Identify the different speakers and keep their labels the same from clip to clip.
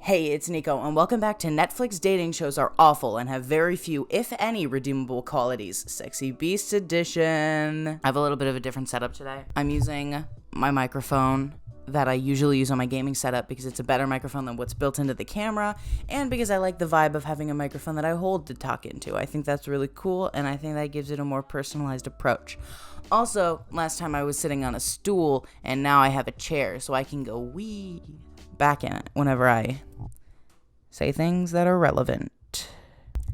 Speaker 1: Hey, it's Nico, and welcome back to Netflix Dating Shows Are Awful and Have Very Few, if any, redeemable qualities. Sexy Beast Edition. I have a little bit of a different setup today. I'm using my microphone that I usually use on my gaming setup because it's a better microphone than what's built into the camera, and because I like the vibe of having a microphone that I hold to talk into. I think that's really cool, and I think that gives it a more personalized approach. Also, last time I was sitting on a stool, and now I have a chair, so I can go wee back in it whenever I say things that are relevant.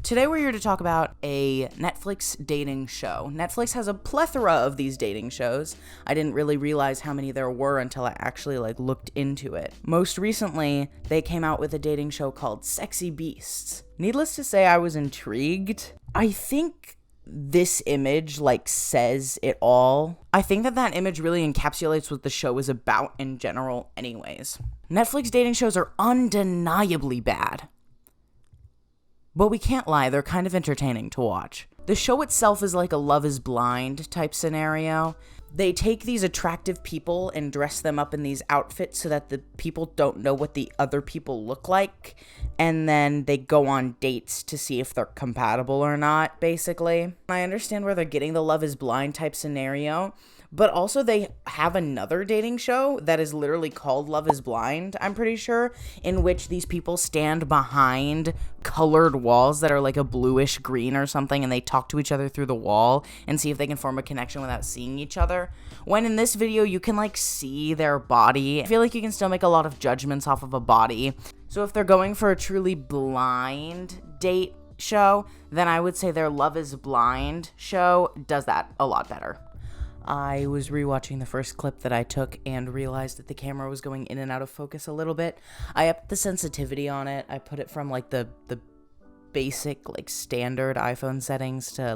Speaker 1: Today we're here to talk about a Netflix dating show. Netflix has a plethora of these dating shows. I didn't really realize how many there were until I actually looked into it. Most recently, they came out with a dating show called Sexy Beasts. Needless to say, I was intrigued. I think this image says it all. I think that image really encapsulates what the show is about in general anyways. Netflix dating shows are undeniably bad. But we can't lie, they're kind of entertaining to watch. The show itself is like a Love is Blind type scenario. They take these attractive people and dress them up in these outfits so that the people don't know what the other people look like. And then they go on dates to see if they're compatible or not, basically. I understand where they're getting the Love is Blind type scenario, but also they have another dating show that is literally called Love is Blind, I'm pretty sure, in which these people stand behind colored walls that are like a bluish green or something, and they talk to each other through the wall and see if they can form a connection without seeing each other. When in this video, you can see their body. I feel like you can still make a lot of judgments off of a body. So if they're going for a truly blind date show, then I would say their Love is Blind show does that a lot better. I was rewatching the first clip that I took and realized that the camera was going in and out of focus a little bit. I upped the sensitivity on it. I put it from the basic standard iPhone settings to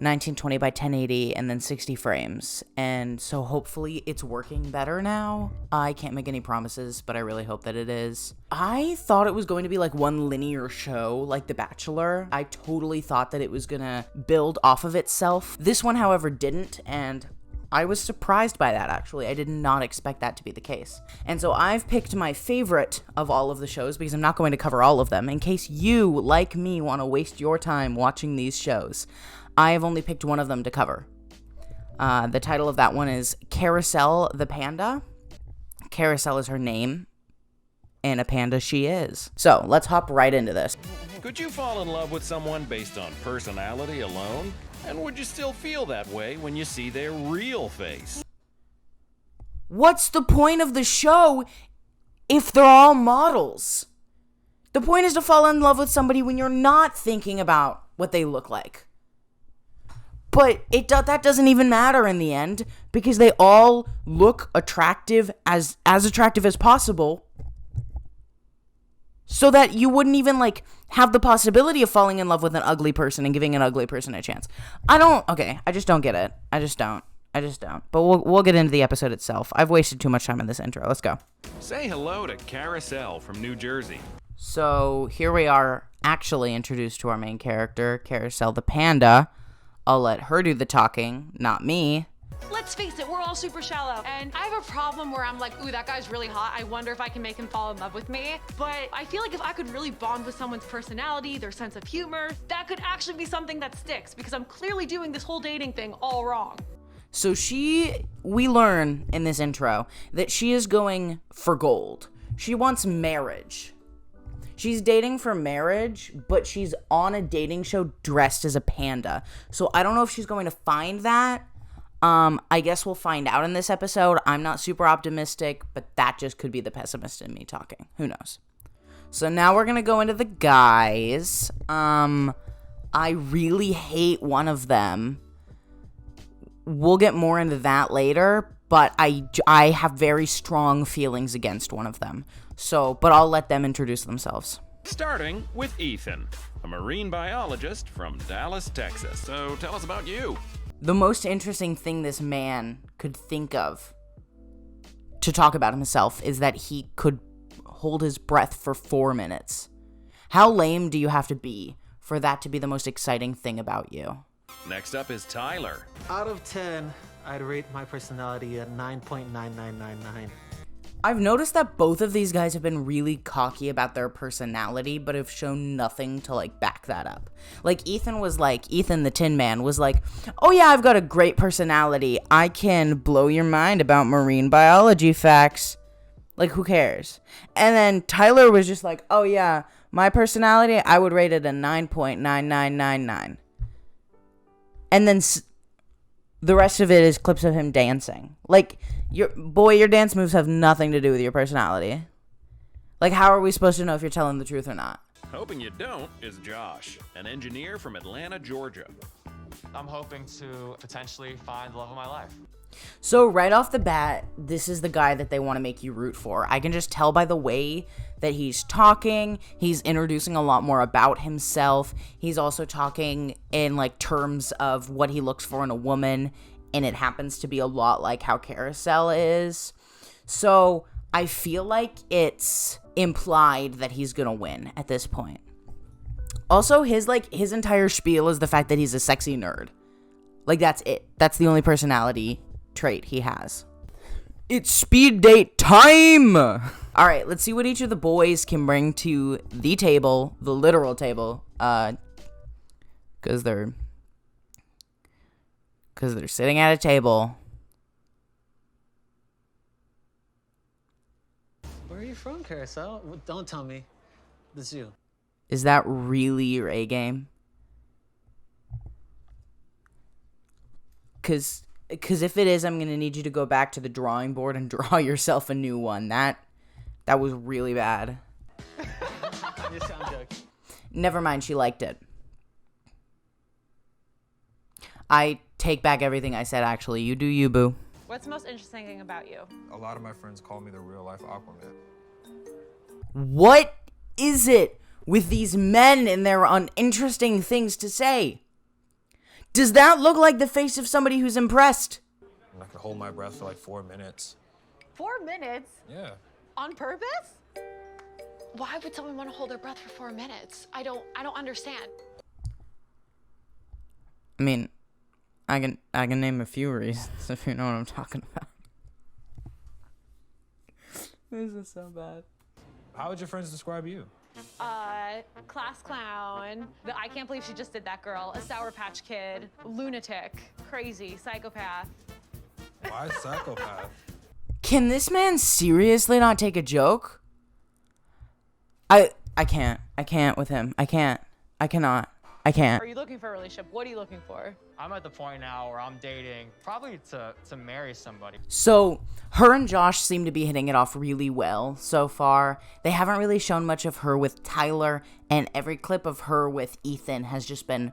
Speaker 1: 1920 by 1080 and then 60 frames. And so hopefully it's working better now. I can't make any promises, but I really hope that it is. I thought it was going to be one linear show like The Bachelor. I totally thought that it was gonna build off of itself. This one, however, didn't, and I was surprised by that, actually. I did not expect that to be the case. And so I've picked my favorite of all of the shows because I'm not going to cover all of them in case you, like me, want to waste your time watching these shows. I have only picked one of them to cover. The title of that one is Carousel the Panda. Carousel is her name, and a panda she is. So let's hop right into this.
Speaker 2: Could you fall in love with someone based on personality alone? And would you still feel that way when you see their real face?
Speaker 1: What's the point of the show if they're all models? The point is to fall in love with somebody when you're not thinking about what they look like. But that doesn't even matter in the end because they all look attractive, as attractive as possible, so that you wouldn't even have the possibility of falling in love with an ugly person and giving an ugly person a chance. I just don't get it. I just don't. But we'll get into the episode itself. I've wasted too much time in this intro. Let's go.
Speaker 2: Say hello to Carousel from New Jersey.
Speaker 1: So here we are actually introduced to our main character, Carousel the Panda. I'll let her do the talking, not me.
Speaker 3: Let's face it, we're all super shallow. And I have a problem where I'm like, ooh, that guy's really hot. I wonder if I can make him fall in love with me. But I feel like if I could really bond with someone's personality, their sense of humor, that could actually be something that sticks because I'm clearly doing this whole dating thing all wrong.
Speaker 1: So we learn in this intro that she is going for gold. She wants marriage. She's dating for marriage, but she's on a dating show dressed as a panda. So I don't know if she's going to find that. I guess we'll find out in this episode. I'm not super optimistic, but that just could be the pessimist in me talking. Who knows? So now we're going to go into the guys. I really hate one of them. We'll get more into that later, but I have very strong feelings against one of them. But I'll let them introduce themselves.
Speaker 2: Starting with Ethan, a marine biologist from Dallas, Texas. So tell us about you.
Speaker 1: The most interesting thing this man could think of to talk about himself is that he could hold his breath for 4 minutes. How lame do you have to be for that to be the most exciting thing about you?
Speaker 2: Next up is Tyler.
Speaker 4: Out of 10, I'd rate my personality at 9.9999.
Speaker 1: I've noticed that both of these guys have been really cocky about their personality, but have shown nothing to, like, back that up. Like, Ethan the Tin Man was like, oh yeah, I've got a great personality. I can blow your mind about marine biology facts. Like, who cares? And then Tyler was just like, oh yeah, my personality, I would rate it a 9.9999. And then the rest of it is clips of him dancing. Like, your dance moves have nothing to do with your personality. Like, how are we supposed to know if you're telling the truth or not?
Speaker 2: Hoping you don't is Josh, an engineer from Atlanta, Georgia.
Speaker 4: I'm hoping to potentially find the love of my life.
Speaker 1: So right off the bat, this is the guy that they want to make you root for. I can just tell by the way that he's talking. He's introducing a lot more about himself. He's also talking in, like, terms of what he looks for in a woman, and it happens to be a lot like how Carousel is. So I feel like it's implied that he's gonna win at this point. Also, his entire spiel is the fact that he's a sexy nerd. Like, that's it. That's the only personality trait he has. It's speed date time! Alright, let's see what each of the boys can bring to the table, the literal table, because they're sitting at a table.
Speaker 5: Where are you from, Carousel? Don't tell me. This is you.
Speaker 1: Is that really your A game? Because if it is, I'm going to need you to go back to the drawing board and draw yourself a new one. That was really bad.
Speaker 5: You sound joking.
Speaker 1: Never mind, she liked it. I take back everything I said, actually. You do you, boo.
Speaker 3: What's the most interesting thing about you?
Speaker 6: A lot of my friends call me the real life Aquaman.
Speaker 1: What is it with these men and their uninteresting things to say? Does that look like the face of somebody who's impressed?
Speaker 6: I could hold my breath for like 4 minutes.
Speaker 3: 4 minutes?
Speaker 6: Yeah.
Speaker 3: On purpose? Why would someone want to hold their breath for 4 minutes? I don't understand.
Speaker 1: I mean, I can name a few reasons if you know what I'm talking about. This is so bad.
Speaker 6: How would your friends describe you?
Speaker 3: Class clown. I can't believe she just did that, girl. A Sour Patch Kid. Lunatic. Crazy. Psychopath.
Speaker 6: Why psychopath?
Speaker 1: Can this man seriously not take a joke? I can't. I can't with him. I can't. I cannot. I can't.
Speaker 3: Are you looking for a relationship? What are you looking for?
Speaker 4: I'm at the point now where I'm dating, probably to marry somebody.
Speaker 1: So, her and Josh seem to be hitting it off really well so far. They haven't really shown much of her with Tyler, and every clip of her with Ethan has just been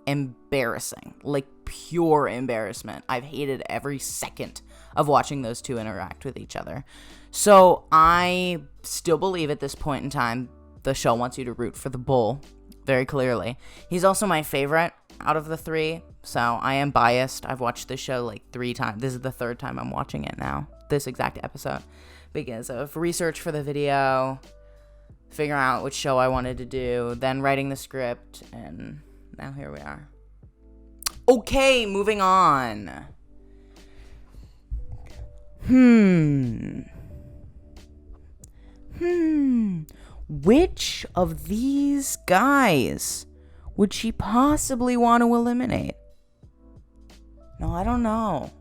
Speaker 1: embarrassing. Like, pure embarrassment. I've hated every second of watching those two interact with each other. So, I still believe at this point in time, the show wants you to root for the bull. Very clearly. He's also my favorite out of the three, so I am biased. I've watched this show like 3 times. This is the 3rd time I'm watching it now, this exact episode, because of research for the video, figuring out which show I wanted to do, then writing the script, and now here we are. Okay, moving on. Which of these guys would she possibly want to eliminate? No, I don't know.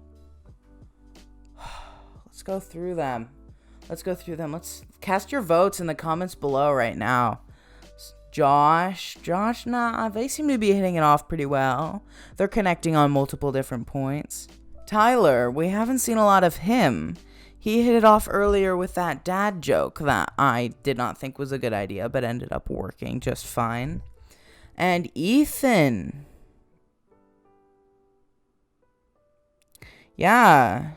Speaker 1: Let's go through them. Let's cast your votes in the comments below right now. Josh, nah, they seem to be hitting it off pretty well. They're connecting on multiple different points. Tyler, we haven't seen a lot of him. He hit it off earlier with that dad joke that I did not think was a good idea, but ended up working just fine. And Ethan. Yeah.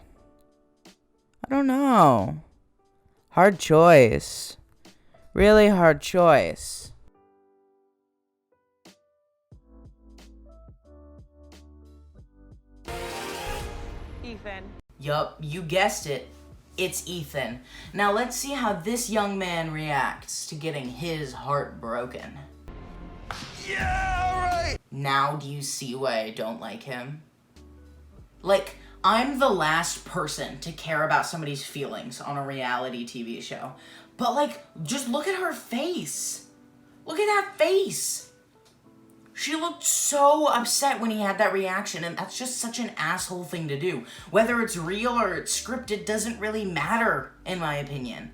Speaker 1: I don't know. Hard choice. Really hard choice.
Speaker 3: Ethan.
Speaker 1: Yup, you guessed it. It's Ethan. Now let's see how this young man reacts to getting his heart broken. Yeah, right! Now do you see why I don't like him? Like, I'm the last person to care about somebody's feelings on a reality TV show. But, like, just look at her face. Look at that face. She looked so upset when he had that reaction, and that's just such an asshole thing to do. Whether it's real or it's scripted doesn't really matter, in my opinion.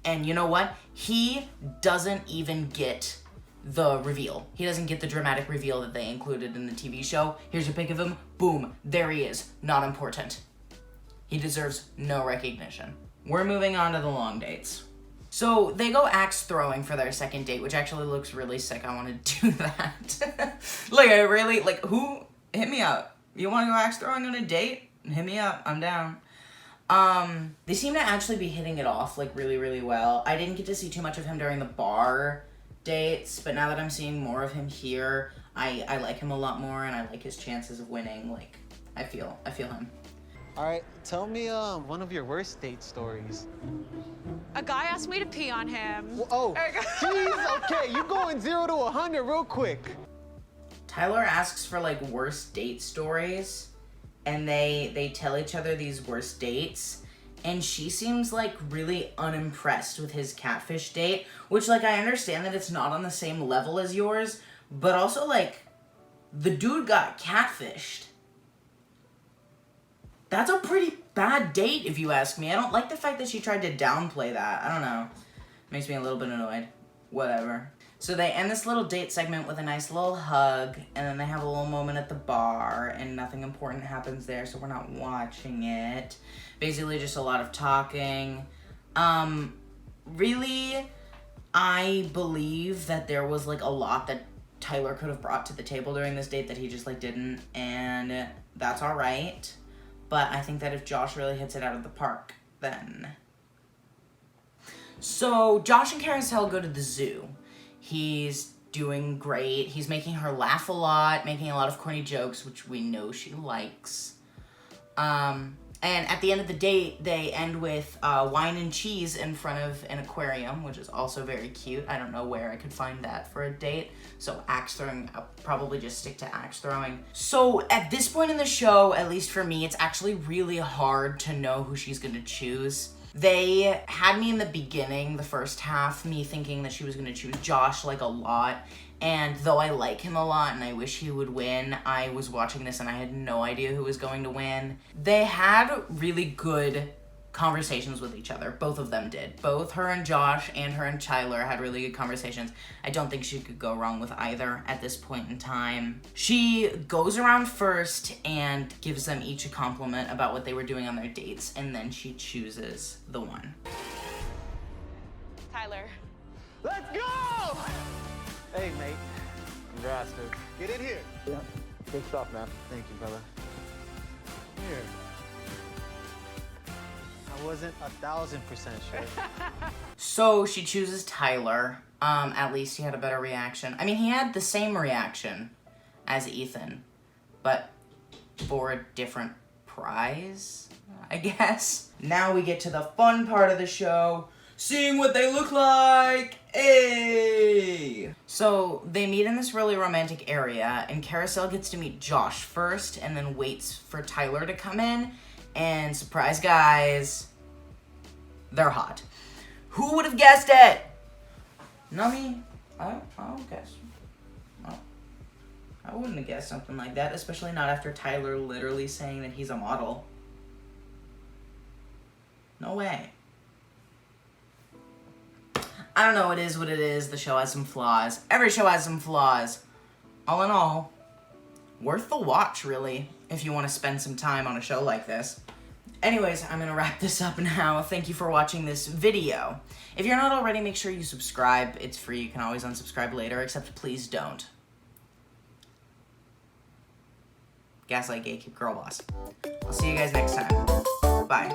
Speaker 1: And you know what? He doesn't even get the reveal. He doesn't get the dramatic reveal that they included in the TV show. Here's a pic of him. Boom. There he is. Not important. He deserves no recognition. We're moving on to the long dates. So they go axe throwing for their second date, which actually looks really sick. I want to do that. Who? Hit me up. You want to go axe throwing on a date? Hit me up. I'm down. They seem to actually be hitting it off, like, really, really well. I didn't get to see too much of him during the bar dates, but now that I'm seeing more of him here, I like him a lot more, and I like his chances of winning. Like, I feel him.
Speaker 5: All right, tell me one of your worst date stories.
Speaker 3: A guy asked me to pee on him.
Speaker 5: Oh, jeez, okay, you going 0 to 100 real quick.
Speaker 1: Tyler asks for, like, worst date stories, and they tell each other these worst dates, and she seems, like, really unimpressed with his catfish date, which, like, I understand that it's not on the same level as yours, but also, like, the dude got catfished. That's a pretty bad date, if you ask me. I don't like the fact that she tried to downplay that. I don't know. Makes me a little bit annoyed. Whatever. So they end this little date segment with a nice little hug, and then they have a little moment at the bar, and nothing important happens there, so we're not watching it. Basically just a lot of talking. Really, I believe that there was, like, a lot that Tyler could have brought to the table during this date that he just, like, didn't, and that's alright. But I think that if Josh really hits it out of the park, then... So, Josh and Carousel go to the zoo. He's doing great. He's making her laugh a lot, making a lot of corny jokes, which we know she likes. And at the end of the date, they end with wine and cheese in front of an aquarium, which is also very cute. I don't know where I could find that for a date. So axe throwing, I'll probably just stick to axe throwing. So at this point in the show, at least for me, it's actually really hard to know who she's gonna choose. They had me in the beginning, the first half, me thinking that she was gonna choose Josh, like, a lot. And though I like him a lot and I wish he would win, I was watching this and I had no idea who was going to win. They had really good conversations with each other. Both of them did. Both her and Josh and her and Tyler had really good conversations. I don't think she could go wrong with either at this point in time. She goes around first and gives them each a compliment about what they were doing on their dates, and then she chooses the one.
Speaker 3: Tyler.
Speaker 5: Let's go! Hey, mate. Congrats, dude. Get in here.
Speaker 7: Yeah, good stuff, man.
Speaker 5: Thank you, brother. Here. I wasn't 1,000% sure.
Speaker 1: So she chooses Tyler. At least he had a better reaction. I mean, he had the same reaction as Ethan, but for a different prize, I guess. Now we get to the fun part of the show. Seeing what they look like! Hey! So, they meet in this really romantic area, and Carousel gets to meet Josh first, and then waits for Tyler to come in, and surprise guys, they're hot. Who would have guessed it? Not me. I don't guess. No. I wouldn't have guessed something like that, especially not after Tyler literally saying that he's a model. No way. I don't know, it is what it is. The show has some flaws. Every show has some flaws. All in all, worth the watch, really, if you want to spend some time on a show like this. Anyways, I'm going to wrap this up now. Thank you for watching this video. If you're not already, make sure you subscribe. It's free. You can always unsubscribe later, except please don't. Gaslight, gatekeep, girl boss. I'll see you guys next time. Bye.